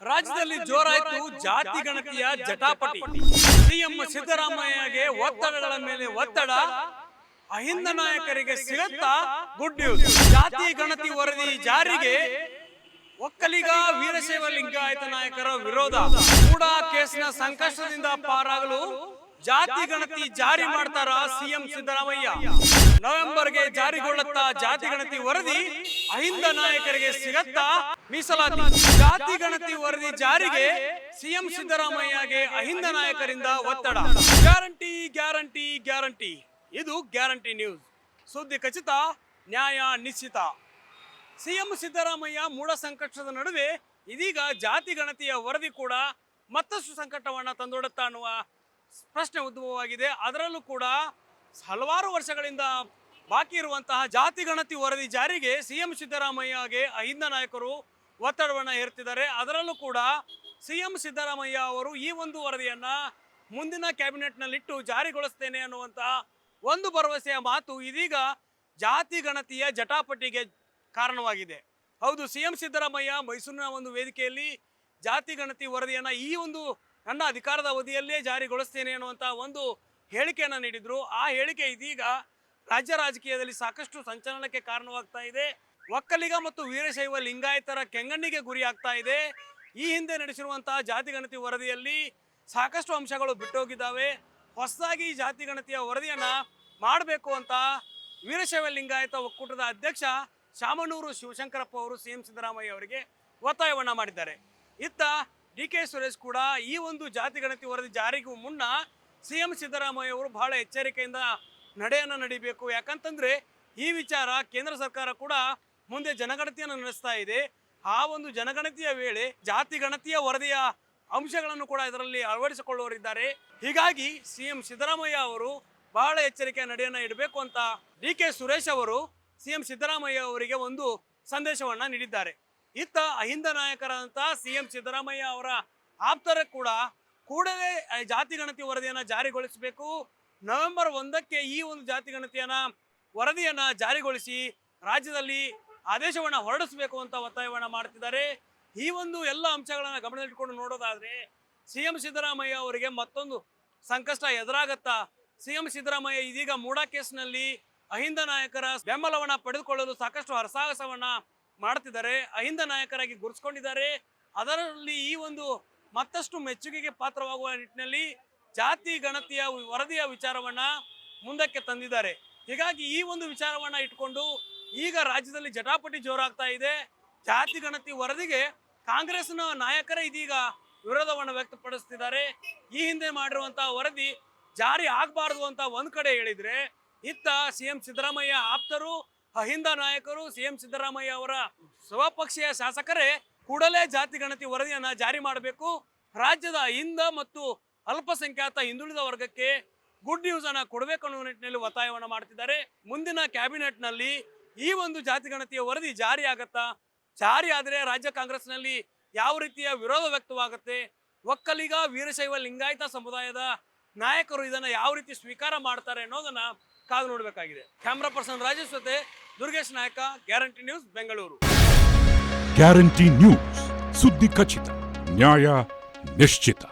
ರಾಜ್ಯದಲ್ಲಿ ಜೋರಾಯಿತು ಜಾತಿ ಗಣತಿಯ ಜಟಾಪಟಿ. ಸಿಎಂ ಸಿದ್ದರಾಮಯ್ಯಗೆ ಒತ್ತಡಗಳ ಮೇಲೆ ಒತ್ತಡ, ಅಹಿಂದ ನಾಯಕರಿಗೆ ಸಿಗುತ್ತಾ ಗುಡ್ ನ್ಯೂಸ್. ಜಾತಿ ಗಣತಿ ವರದಿ ಜಾರಿಗೆ ಒಕ್ಕಲಿಗ ವೀರಶೈವ ಲಿಂಗಾಯತ ನಾಯಕರ ವಿರೋಧ. ಕೂಡ ಕೇಸ್ನ ಸಂಕಷ್ಟದಿಂದ ಪಾರಾಗಲು ಜಾತಿ ಗಣತಿ ಜಾರಿ ಮಾಡ್ತಾರ ಸಿಎಂ ಸಿದ್ದರಾಮಯ್ಯ. ನವೆಂಬರ್ಗೆ ಜಾರಿಗೊಳ್ಳುತ್ತಾ ಜಾತಿ ಗಣತಿ ವರದಿ, ಅಹಿಂದ ನಾಯಕರಿಗೆ ಸಿಗತ್ತಾ ಮೀಸಲಾತಿ. ಜಾತಿ ಗಣತಿ ವರದಿ ಜಾರಿಗೆ ಸಿಎಂ ಸಿದ್ದರಾಮಯ್ಯಗೆ ಅಹಿಂದ ನಾಯಕರಿಂದ ಒತ್ತಡ. ಗ್ಯಾರಂಟಿ ಗ್ಯಾರಂಟಿ ಗ್ಯಾರಂಟಿ, ಇದು ಗ್ಯಾರಂಟಿ ನ್ಯೂಸ್. ಸುದ್ದಿ ಖಚಿತ, ನ್ಯಾಯ ನಿಶ್ಚಿತ. ಸಿಎಂ ಸಿದ್ದರಾಮಯ್ಯ ಮೂಢ ಸಂಕಷ್ಟದ ನಡುವೆ ಇದೀಗ ಜಾತಿ ಗಣತಿಯ ವರದಿ ಕೂಡ ಮತ್ತಷ್ಟು ಸಂಕಟವನ್ನ ತಂದೊಡುತ್ತಾ ಅನ್ನುವ ಪ್ರಶ್ನೆ ಉದ್ಭವವಾಗಿದೆ. ಅದರಲ್ಲೂ ಕೂಡ ಹಲವಾರು ವರ್ಷಗಳಿಂದ ಬಾಕಿ ಇರುವಂತಹ ಜಾತಿ ಗಣತಿ ವರದಿ ಜಾರಿಗೆ ಸಿಎಂ ಸಿದ್ದರಾಮಯ್ಯಗೆ ಅಹಿಂದ ನಾಯಕರು ಒತ್ತಡವನ್ನು ಹೇರ್ತಿದ್ದಾರೆ. ಅದರಲ್ಲೂ ಕೂಡ ಸಿಎಂ ಸಿದ್ದರಾಮಯ್ಯ ಅವರು ಈ ಒಂದು ವರದಿಯನ್ನ ಮುಂದಿನ ಕ್ಯಾಬಿನೆಟ್ನಲ್ಲಿಟ್ಟು ಜಾರಿಗೊಳಿಸ್ತೇನೆ ಅನ್ನುವಂತಹ ಒಂದು ಭರವಸೆಯ ಮಾತು ಇದೀಗ ಜಾತಿ ಗಣತಿಯ ಜಟಾಪಟಿಗೆ ಕಾರಣವಾಗಿದೆ. ಹೌದು, ಸಿಎಂ ಸಿದ್ದರಾಮಯ್ಯ ಮೈಸೂರಿನ ಒಂದು ವೇದಿಕೆಯಲ್ಲಿ ಜಾತಿ ಗಣತಿ ವರದಿಯನ್ನ ಈ ಒಂದು ನನ್ನ ಅಧಿಕಾರದ ಅವಧಿಯಲ್ಲೇ ಜಾರಿಗೊಳಿಸ್ತೇನೆ ಅನ್ನುವಂಥ ಒಂದು ಹೇಳಿಕೆಯನ್ನು ನೀಡಿದ್ರು. ಆ ಹೇಳಿಕೆ ಇದೀಗ ರಾಜ್ಯ ರಾಜಕೀಯದಲ್ಲಿ ಸಾಕಷ್ಟು ಸಂಚಲನಕ್ಕೆ ಕಾರಣವಾಗ್ತಾ ಇದೆ. ಒಕ್ಕಲಿಗ ಮತ್ತು ವೀರಶೈವ ಲಿಂಗಾಯತರ ಕೆಂಗಣ್ಣಿಗೆ ಗುರಿ ಆಗ್ತಾ ಇದೆ. ಈ ಹಿಂದೆ ನಡೆಸಿರುವಂತಹ ಜಾತಿ ಗಣತಿ ವರದಿಯಲ್ಲಿ ಸಾಕಷ್ಟು ಅಂಶಗಳು ಬಿಟ್ಟೋಗಿದ್ದಾವೆ. ಹೊಸದಾಗಿ ಜಾತಿ ಗಣತಿಯ ವರದಿಯನ್ನ ಮಾಡಬೇಕು ಅಂತ ವೀರಶೈವ ಲಿಂಗಾಯತ ಒಕ್ಕೂಟದ ಅಧ್ಯಕ್ಷ ಶಾಮನೂರು ಶಿವಶಂಕರಪ್ಪ ಅವರು ಸಿಎಂ ಸಿದ್ದರಾಮಯ್ಯ ಅವರಿಗೆ ಒತ್ತಾಯವನ್ನ ಮಾಡಿದ್ದಾರೆ. ಇತ್ತ ಡಿ.ಕೆ. ಸುರೇಶ್ ಕೂಡ ಈ ಒಂದು ಜಾತಿ ಗಣತಿ ವರದಿ ಜಾರಿಗೂ ಮುನ್ನ ಸಿಎಂ ಸಿದ್ದರಾಮಯ್ಯ ಅವರು ಬಹಳ ಎಚ್ಚರಿಕೆಯಿಂದ ನಡೆಯನ್ನು ನಡಿಬೇಕು. ಯಾಕಂತಂದ್ರೆ ಈ ವಿಚಾರ ಕೇಂದ್ರ ಸರ್ಕಾರ ಕೂಡ ಮುಂದೆ ಜನಗಣತಿಯನ್ನು ನಡೆಸ್ತಾ ಇದೆ. ಆ ಒಂದು ಜನಗಣತಿಯ ವೇಳೆ ಜಾತಿ ಗಣತಿಯ ವರದಿಯ ಅಂಶಗಳನ್ನು ಕೂಡ ಇದರಲ್ಲಿ ಅಳವಡಿಸಿಕೊಳ್ಳುವರಿದ್ದಾರೆ. ಹೀಗಾಗಿ ಸಿಎಂ ಸಿದ್ದರಾಮಯ್ಯ ಅವರು ಬಹಳ ಎಚ್ಚರಿಕೆಯ ನಡೆಯನ್ನು ಇಡಬೇಕು ಅಂತ ಡಿ.ಕೆ. ಸುರೇಶ್ ಅವರು ಸಿಎಂ ಸಿದ್ದರಾಮಯ್ಯ ಅವರಿಗೆ ಒಂದು ಸಂದೇಶವನ್ನ ನೀಡಿದ್ದಾರೆ. ಇತ್ತ ಅಹಿಂದ ನಾಯಕರಂತ ಸಿಎಂ ಸಿದ್ದರಾಮಯ್ಯ ಅವರ ಆಪ್ತರ ಕೂಡ ಕೂಡಲೇ ಜಾತಿ ಗಣತಿ ವರದಿಯನ್ನ ಜಾರಿಗೊಳಿಸಬೇಕು, ನವೆಂಬರ್ 1ಕ್ಕೆ ಈ ಒಂದು ಜಾತಿ ಗಣತಿಯನ್ನ ವರದಿಯನ್ನ ಜಾರಿಗೊಳಿಸಿ ರಾಜ್ಯದಲ್ಲಿ ಆದೇಶವನ್ನ ಹೊರಡಿಸಬೇಕು ಅಂತ ಒತ್ತಾಯವನ್ನ ಮಾಡ್ತಿದ್ದಾರೆ. ಈ ಒಂದು ಎಲ್ಲ ಅಂಶಗಳನ್ನ ಗಮನದಲ್ಲಿಟ್ಟುಕೊಂಡು ನೋಡೋದಾದ್ರೆ ಸಿಎಂ ಸಿದ್ದರಾಮಯ್ಯ ಅವರಿಗೆ ಮತ್ತೊಂದು ಸಂಕಷ್ಟ ಎದುರಾಗತ್ತಾ. ಸಿಎಂ ಸಿದ್ದರಾಮಯ್ಯ ಇದೀಗ ಮೂಡಾ ಕೇಸ್ನಲ್ಲಿ ಅಹಿಂದ ನಾಯಕರ ಬೆಂಬಲವನ್ನ ಪಡೆದುಕೊಳ್ಳಲು ಸಾಕಷ್ಟು ಹರಸಾಹಸವನ್ನ ಮಾಡ್ತಿದ್ದಾರೆ. ಅಹಿಂದ ನಾಯಕರಾಗಿ ಗುರುತಿಸಿಕೊಂಡಿದ್ದಾರೆ. ಅದರಲ್ಲಿ ಈ ಒಂದು ಮತ್ತಷ್ಟು ಮೆಚ್ಚುಗೆಗೆ ಪಾತ್ರವಾಗುವ ನಿಟ್ಟಿನಲ್ಲಿ ಜಾತಿ ಗಣತಿಯ ವರದಿಯ ವಿಚಾರವನ್ನ ಮುಂದಕ್ಕೆ ತಂದಿದ್ದಾರೆ. ಹೀಗಾಗಿ ಈ ಒಂದು ವಿಚಾರವನ್ನ ಇಟ್ಕೊಂಡು ಈಗ ರಾಜ್ಯದಲ್ಲಿ ಜಟಾಪಟಿ ಜೋರಾಗ್ತಾ ಇದೆ. ಜಾತಿ ಗಣತಿ ವರದಿಗೆ ಕಾಂಗ್ರೆಸ್ನ ನಾಯಕರೇ ಇದೀಗ ವಿರೋಧವನ್ನು ವ್ಯಕ್ತಪಡಿಸ್ತಿದ್ದಾರೆ. ಈ ಹಿಂದೆ ಮಾಡಿರುವಂತಹ ವರದಿ ಜಾರಿ ಆಗಬಾರ್ದು ಅಂತ ಒಂದ್ ಕಡೆ ಹೇಳಿದ್ರೆ, ಇತ್ತ ಸಿಎಂ ಸಿದ್ದರಾಮಯ್ಯ ಆಪ್ತರು, ಅಹಿಂದ ನಾಯಕರು, ಸಿಎಂ ಸಿದ್ದರಾಮಯ್ಯ ಅವರ ಸ್ವಪಕ್ಷೀಯ ಶಾಸಕರೇ ಕೂಡಲೇ ಜಾತಿ ಗಣತಿ ವರದಿಯನ್ನ ಜಾರಿ ಮಾಡಬೇಕು, ರಾಜ್ಯದ ಅಹಿಂದ ಮತ್ತು ಅಲ್ಪಸಂಖ್ಯಾತ ಹಿಂದುಳಿದ ವರ್ಗಕ್ಕೆ ಗುಡ್ ನ್ಯೂಸ್ ಅನ್ನ ಕೊಡಬೇಕು ಅನ್ನೋ ನಿಟ್ಟಿನಲ್ಲಿ ಒತ್ತಾಯವನ್ನು ಮಾಡ್ತಿದ್ದಾರೆ. ಮುಂದಿನ ಕ್ಯಾಬಿನೆಟ್ ನಲ್ಲಿ ಈ ಒಂದು ಜಾತಿ ಗಣತಿಯ ವರದಿ ಜಾರಿ ಆಗತ್ತಾ? ಜಾರಿ ಆದರೆ ರಾಜ್ಯ ಕಾಂಗ್ರೆಸ್ನಲ್ಲಿ ಯಾವ ರೀತಿಯ ವಿರೋಧ ವ್ಯಕ್ತವಾಗುತ್ತೆ? ಒಕ್ಕಲಿಗ ವೀರಶೈವ ಲಿಂಗಾಯತ ಸಮುದಾಯದ ನಾಯಕರು ಇದನ್ನ ಯಾವ ರೀತಿ ಸ್ವೀಕಾರ ಮಾಡ್ತಾರೆ ಅನ್ನೋದನ್ನ ಕಾದು ನೋಡಬೇಕಾಗಿದೆ. ಕ್ಯಾಮ್ರಾ ಪರ್ಸನ್ ರಾಜೇಶ್ ಜೊತೆ ದುರ್ಗೇಶ್ ನಾಯಕ, guarantee news, Bengaluru. Guarantee news, ಸುದ್ದಿ ಖಚಿತ, ನ್ಯಾಯ ನಿಶ್ಚಿತ.